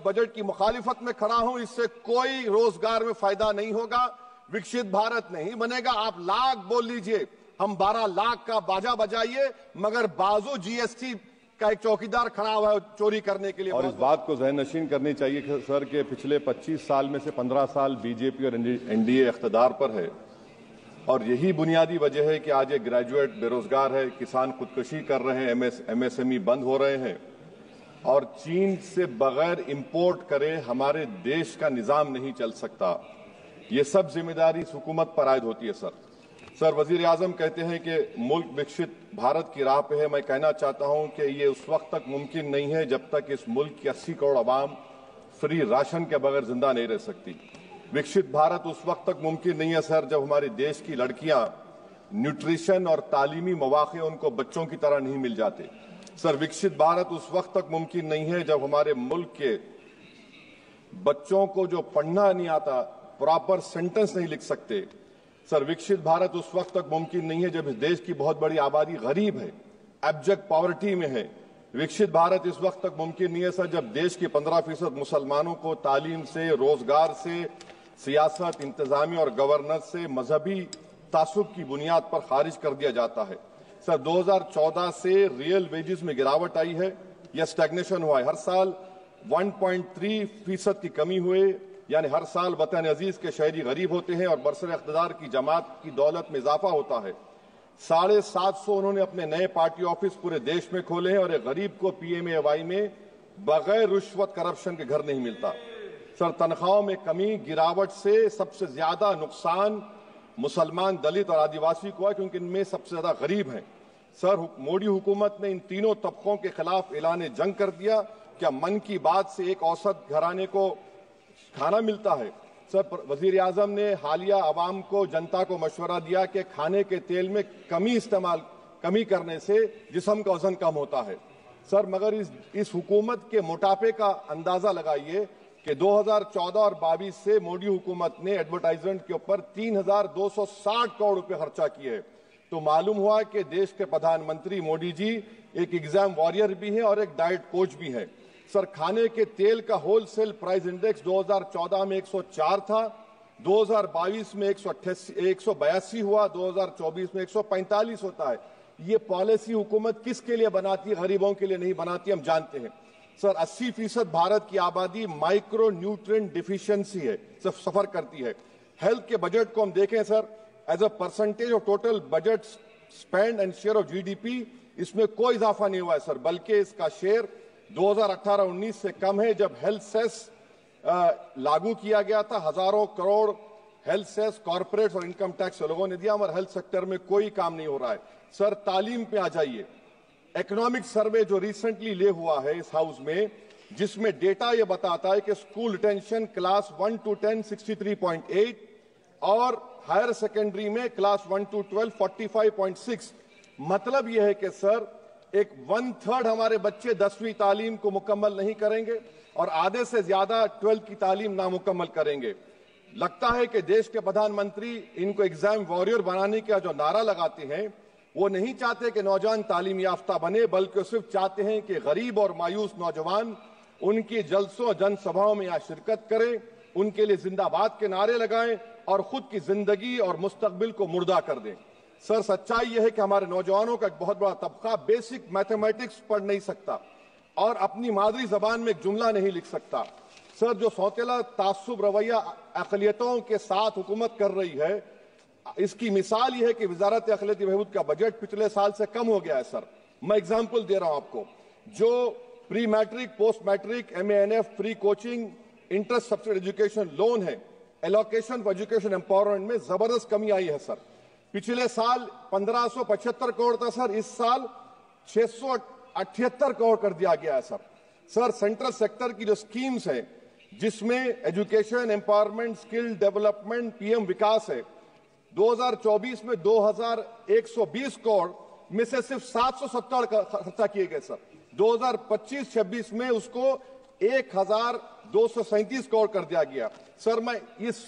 Budget की मुखालिफत में खड़ा हूं। इससे कोई रोजगार में फायदा नहीं होगा, विकसित भारत नहीं बनेगा। आप लाख बोल लीजिए, हम 12 लाख का बाजा बजाइए, मगर बाजू जीएसटी का एक चौकीदार खड़ा हुआ है चोरी करने के लिए। और इस बात को ज़हन-नशीन करनी चाहिए सर कि पिछले 25 साल में से 15 साल बीजेपी और एनडीए इख्तिदार पर है, और यही बुनियादी वजह है कि आज एक ग्रेजुएट बेरोजगार है, किसान खुदकुशी कर रहे हैं, एमएसएमई बंद हो रहे हैं, और चीन से बगैर इंपोर्ट करे हमारे देश का निजाम नहीं चल सकता। ये सब जिम्मेदारी इस हुकूमत पर आयद होती है। सर वजीर आजम कहते हैं कि मुल्क विकसित भारत की राह पे है। मैं कहना चाहता हूं कि ये उस वक्त तक मुमकिन नहीं है जब तक इस मुल्क की 80 करोड़ आवाम फ्री राशन के बगैर जिंदा नहीं रह सकती। विकसित भारत उस वक्त तक मुमकिन नहीं है सर जब हमारे देश की लड़कियां न्यूट्रिशन और तालीमी मौके उनको बच्चों की तरह नहीं मिल जाते। सर विकसित भारत उस वक्त तक मुमकिन नहीं है जब हमारे मुल्क के बच्चों को जो पढ़ना नहीं आता, प्रॉपर सेंटेंस नहीं लिख सकते। सर विकसित भारत उस वक्त तक मुमकिन नहीं है जब इस देश की बहुत बड़ी आबादी गरीब है, एब्जेक्ट पॉवर्टी में है। विकसित भारत इस वक्त तक मुमकिन नहीं है सर जब देश के 15% मुसलमानों को तालीम से, रोजगार से, सियासत, इंतजामिया और गवर्नेंस से मजहबी तासुब की बुनियाद पर खारिज कर दिया जाता है। सर 2014 से रियल वेजेस में गिरावट आई है या स्टैग्नेशन हुआ है। हर साल 1.3% की कमी हुए, यानी हर साल वतन अजीज के शहरी गरीब होते हैं और बरसर इख्तिदार की जमात की दौलत में इजाफा होता है। 750 उन्होंने अपने नए पार्टी ऑफिस पूरे देश में खोले हैं और एक गरीब को पीएमएवाई में बगैर रिश्वत करप्शन के घर नहीं मिलता। सर तनख्वाहों में कमी, गिरावट से सबसे ज्यादा नुकसान मुसलमान, दलित और आदिवासी को है, क्योंकि इनमें सबसे ज्यादा गरीब हैं। सर मोदी हुकूमत ने इन तीनों तबकों के खिलाफ ऐलान जंग कर दिया। क्या मन की बात से एक औसत घराने को खाना मिलता है? सर वजीर आजम ने हालिया आवाम को, जनता को मशवरा दिया कि खाने के तेल में कमी करने से जिस्म का वजन कम होता है। सर मगर इस हुकूमत के मोटापे का अंदाजा लगाइए कि 2014 और 22 से मोदी हुकूमत ने एडवर्टाइजमेंट के ऊपर 3,260 करोड़ रुपए खर्चा किए। तो मालूम हुआ कि देश के प्रधानमंत्री मोदी जी एक एग्जाम वॉरियर भी हैं और एक डाइट कोच भी हैं। सर खाने के तेल का होलसेल प्राइस इंडेक्स 2014 में 104 था, 2022 में 182 हुआ, 2024 में 145 होता है। ये पॉलिसी हुकूमत किसके लिए बनाती है? गरीबों के लिए नहीं बनाती, हम जानते हैं। सर 80% भारत की आबादी माइक्रो न्यूट्रिएंट डिफिशियंसी है, सफर करती है। हेल्थ के बजट को हम देखें sir, as a percentage of total budget spend and share of GDP, इसमें कोई इजाफा नहीं हुआ है सर, बल्कि इसका शेयर 2018-19 से कम है। जब हेल्थ सेस लागू किया गया था, हजारों करोड़ हेल्थ सेस कॉर्पोरेट्स और इनकम टैक्स लोगों ने दिया, मगर हेल्थ सेक्टर में कोई काम नहीं हो रहा है। सर तालीम पे आ जाइए। इकोनॉमिक सर्वे जो रिसेंटली ले हुआ है इस हाउस में, जिसमें डेटा ये बताता है कि स्कूल रिटेंशन क्लास 1 to 10 63.8 और हायर सेकेंडरी में क्लास 1 to 12 45.6। मतलब यह है कि सर एक 1/3 हमारे बच्चे 10वीं तालीम को मुकम्मल नहीं करेंगे और आधे से ज्यादा 12th की तालीम नामुकम्मल करेंगे। लगता है कि देश के प्रधानमंत्री इनको एग्जाम वॉरियर बनाने का जो नारा लगाते हैं, वो नहीं चाहते कि नौजवान तालीम याफ्ता बने, बल्कि सिर्फ चाहते हैं कि गरीब और मायूस नौजवान उनकी जलसों जनसभाओं में यहाँ शिरकत करें, उनके लिए जिंदाबाद के नारे लगाएं और खुद की जिंदगी और मुस्तकबिल को मुर्दा कर दें। सर सच्चाई यह है कि हमारे नौजवानों का एक बहुत बड़ा तबका बेसिक मैथमेटिक्स पढ़ नहीं सकता और अपनी मादरी जबान में एक जुमला नहीं लिख सकता। सर जो सौतेला तासुब रवैया अक़लियतों के साथ हुकूमत कर रही है, इसकी मिसाल यह है कि वजारत अक़लियती बहबूद का बजट पिछले साल से कम हो गया है। सर मैं एग्जाम्पल दे रहा हूं आपको, जो pre matric, post matric, MANF, free coaching, interest subsidy education loan है, एलोकेशन फॉर एजुकेशन एम्पावरमेंट में जबरदस्त कमी आई है। सर पिछले साल 1575 करोड़ था सर, इस साल 678 करोड़ कर दिया गया है। सर सेंट्रल सेक्टर की जो स्कीम्स है, जिसमें education, empowerment, skill development, PM विकास है, 2024 में 2120 करोड़ में से सिर्फ 770 खर्चा किए गए। सर 2025-26 में उसको 1237 करोड़ कर दिया गया। सर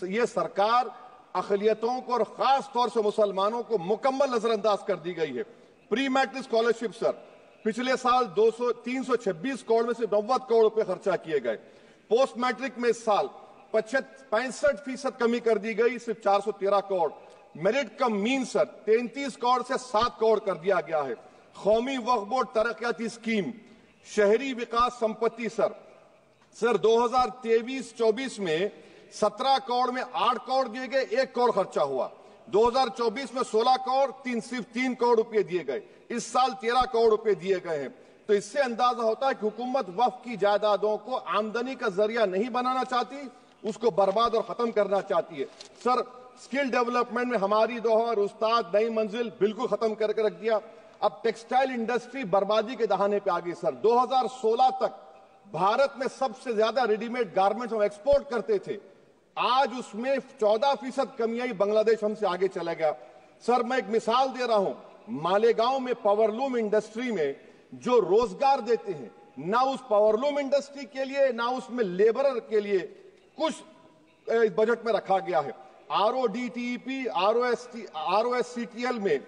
ये सरकार अक़लियतों को और खास तौर से मुसलमानों को मुकम्मल नजरअंदाज कर दी गई है। प्री मैट्रिक स्कॉलरशिप सर पिछले साल 326 करोड़ में से 90 करोड़ रुपए खर्चा किए गए। पोस्ट मैट्रिक में इस साल 65% कमी कर दी गई, सिर्फ 413 करोड़। मेरिट कम मीन सर 33 करोड़ से 7 करोड़ कर दिया गया है। कौमी वक्फ बोर्ड तरक्याती स्कीम, शहरी विकास संपत्ति सर 2023-24 में 17 करोड़ में 8 करोड़ दिए गए, 1 करोड़ खर्चा हुआ। 2024 में 16 करोड़ सिर्फ 3 करोड़ रुपए दिए गए। इस साल 13 करोड़ रुपए दिए गए हैं। तो इससे अंदाजा होता है कि हुकूमत वक्फ की जायदादों को आमदनी का जरिया नहीं बनाना चाहती, उसको बर्बाद और खत्म करना चाहती है। सर स्किल डेवलपमेंट में हमारी दोहर उस्ताद नई मंजिल बिल्कुल खत्म करके रख दिया। अब टेक्सटाइल इंडस्ट्री बर्बादी के दहाने पे आ गई सर। 2016 तक भारत में सबसे ज्यादा रेडीमेड गारमेंट्स हम एक्सपोर्ट करते थे, आज उसमें 14% कमी आई, बांग्लादेश हमसे आगे चला गया। सर मैं एक मिसाल दे रहा हूं, मालेगांव में पावरलूम इंडस्ट्री में जो रोजगार देते हैं, ना उस पावरलूम इंडस्ट्री के लिए ना उसमें लेबरर के लिए कुछ बजट में रखा गया है। RODTEP, ROSCTL में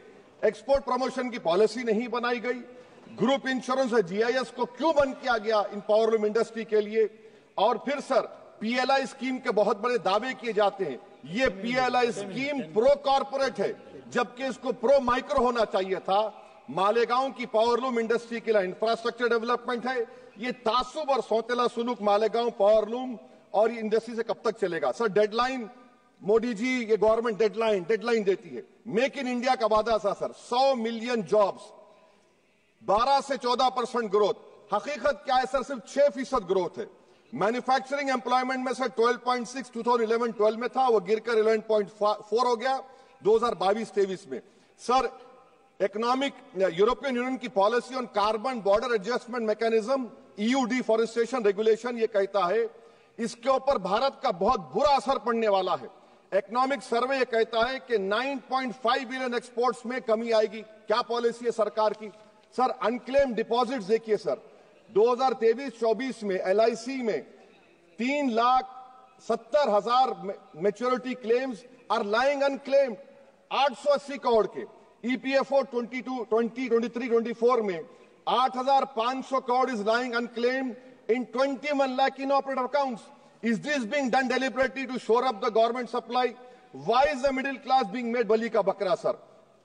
एक्सपोर्ट प्रमोशन की पॉलिसी नहीं बनाई गई। ग्रुप इंश्योरेंस और GIS को क्यों बंद किया गया इन पावरलूम इंडस्ट्री के लिए? और फिर सर PLI स्कीम के बहुत बड़े दावे किए जाते हैं। ये PLI स्कीम प्रो कॉर्पोरेट है, जबकि इसको प्रो माइक्रो होना चाहिए था। मालेगांव की पावरलूम इंडस्ट्री के लिए इंफ्रास्ट्रक्चर डेवलपमेंट है। ये तासुब और सौतेला सुलूक मालेगांव पावरलूम और ये इंडस्ट्री से कब तक चलेगा? सर डेडलाइन, मोदी जी ये गवर्नमेंट डेडलाइन देती है। मेक इन इंडिया का वादा था सर, 100 मिलियन जॉब्स, 12 से 14% ग्रोथ। हकीकत क्या है सर? सिर्फ 6% ग्रोथ है। मैन्युफैक्चरिंग एम्प्लॉयमेंट में सर 12.6 2011-12 में था, वो गिरकर 11.4 हो गया 2022-23 में। सर इकोनॉमिक यूरोपियन यूनियन की policy on carbon border adjustment mechanism EU deforestation regulation ये कहता है इसके ऊपर भारत का बहुत बुरा असर पड़ने वाला है। इकोनॉमिक सर्वे ये कहता है कि 9.5 बिलियन एक्सपोर्ट्स में कमी आएगी। क्या पॉलिसी है सरकार की? सर अनक्लेम डिपॉजिट्स देखिए सर, 2023-24 में LIC में 3,70,000 maturity claims are lying unclaimed, 880 crore के। EPFO 2023-24 में 8,500 crore is lying unclaimed in 21 lakh inoperative accounts. Is this being done deliberately to shore up the government supply? Why is the middle class being made bali ka bakra, sir?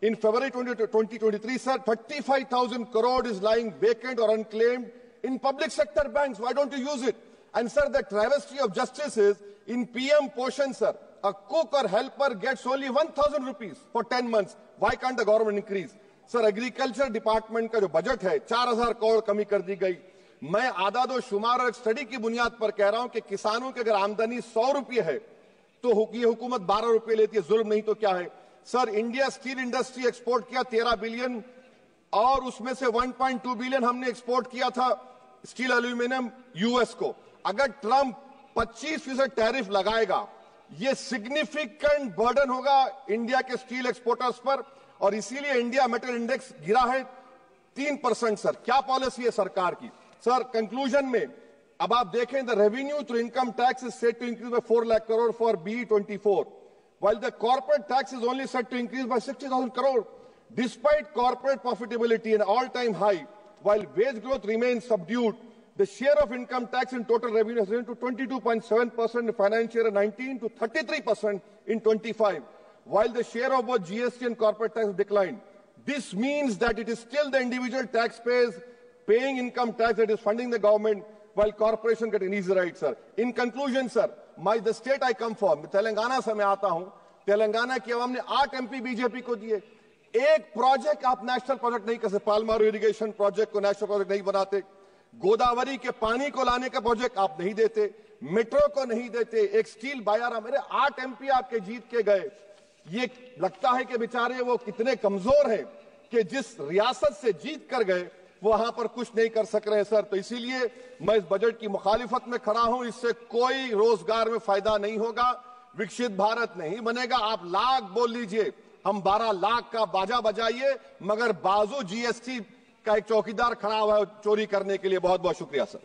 In February 2023, sir, 35,000 crore is lying vacant or unclaimed in public sector banks. Why don't you use it? And sir, the travesty of justice is in PM Poshan, sir, a cook or helper gets only 1,000 rupees for 10 months. Why can't the government increase? Sir, agriculture department का जो budget है 4,000 करोड़ कमी कर दी गई। मैं आदादो शुमार और एक स्टडी की बुनियाद पर कह रहा हूं कि किसानों की अगर आमदनी 100 रुपये है तो ये हुकूमत 12 रुपये लेती है। जुल्म नहीं तो क्या है? Sir India steel industry export किया 13 बिलियन और उसमें से 1.2 बिलियन हमने एक्सपोर्ट किया था स्टील एल्यूमिनियम US को। अगर ट्रंप 25% टैरिफ लगाएगा, ये सिग्निफिकेंट बर्डन होगा इंडिया के स्टील एक्सपोर्टर्स पर और इसीलिए इंडिया मेटल इंडेक्स गिरा है 3%। सर क्या पॉलिसी है सरकार की? सर कंक्लूजन में अब आप देखें, the revenue through income tax is set to increase by 4 lakh crore for BE24, while the corporate tax is only set to increase by 60,000 crore. Despite corporate profitability an all-time high, while wage growth remains subdued, the share of income tax in total revenue has risen to 22.7% in financial year 19 to 33% in 25, while the share of both GST and corporate tax declined. This means that it is still the individual taxpayers paying income tax that is funding the government, while corporation get an easy ride, sir. In conclusion, sir, the state I come from, Telangana से मैं आता हूं, तेलंगाना की आवाम ने 8 MP BJP को दिए। एक project आप नेशनल प्रोजेक्ट नहीं कर सकते। पालमारू इरिगेशन प्रोजेक्ट को नेशनल प्रोजेक्ट नहीं बनाते, गोदावरी के पानी को लाने का प्रोजेक्ट आप नहीं देते, मेट्रो को नहीं देते, एक स्टील बायारा। मेरे 8 MP आपके जीत के गए। ये लगता है कि बेचारे वो कितने कमजोर हैं कि जिस रियासत से जीत कर गए वहां पर कुछ नहीं कर सक रहे सर। तो इसीलिए मैं इस बजट की मुखालिफत में खड़ा हूं। इससे कोई रोजगार में फायदा नहीं होगा, विकसित भारत नहीं बनेगा। आप लाख बोल लीजिए, हम 12 लाख का बाजा बजाइए, मगर बाजू GST का एक चौकीदार खड़ा हुआ है चोरी करने के लिए। बहुत बहुत शुक्रिया सर।